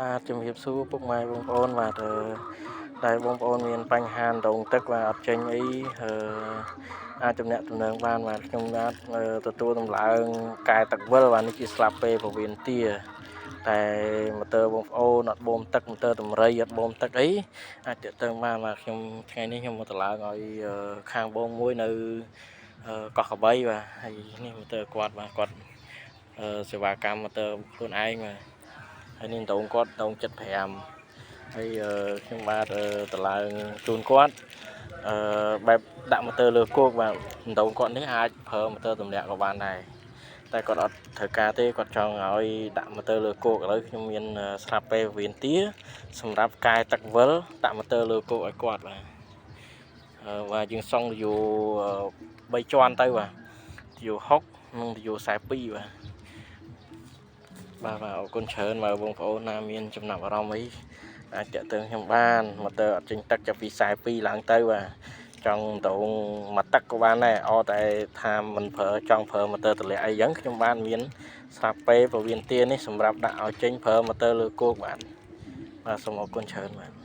បាទជំរាបសួរពុកម៉ែបងប្អូនបាទតែបងប្អូនមានបញ្ហាដងទឹកបាទអត់ចេញអីអាចទំនាក់ទំនងបានបាទខ្ញុំបាទទទួលដំឡើងកែទឹកវិលបាទនេះជាស្លាប់ពេលពវៀនទាតែម៉ូទ័របងប្អូនអត់បូមទឹកម៉ូទ័រតម្រៃអត់បូមទឹកអីអាចតាក់ទងបានបាទខ្ញុំថ្ងៃនេះខ្ញុំមកតម្លើងឲ្យខាងបងមួយនៅកោះកបីបាទហើយនេះម៉ូទ័រគាត់បាទគាត់សេវាកម្មម៉ូទ័រខ្លួនឯងបាទហើយនេះដងគាត់ដង75ហើយខ្ញុំបាទតម្លើងជូនគាត់បែបដាក់ម៉ូទ័រលើគោកបាទដងគាត់នេះអាចប្រើម៉ូទ័រទម្លាក់ក៏បានដែរតែគាត់អត់ត្រូវការទេគាត់ចង់ឲ្យដាក់ម៉ូទ័រលើគោកឥឡូវខ្ញុំមានស្រាប់ពេលវេនទាសម្រាប់កែទឹកវិលដាក់ម៉ូទ័រលើគោកឲ្យគាត់បាទយើងសង់យូ3ជាន់ទៅបាទយូ60និងយូ42បាទអរគុណច្រើនបើបងប្អូនណាមានចំណាប់អារម្មណ៍អីអាចតាក់ទងខ្ញុំបានម៉ូទ័រអត់ចេញទឹកចាប់ពី42ឡើងទៅបាទចង់ដងមកទឹកក៏បានដែរអត់តែថាមិនប្រើចង់ប្រើម៉ូទ័រតម្លាក់អីចឹងខ្ញុំបានមានស្រាប់ពេលពវៀនទានេះសម្រាប់ដាក់ឲ្យចេញប្រើម៉ូទ័រលើគោកបាទសូមអរគុណច្រើនបាទ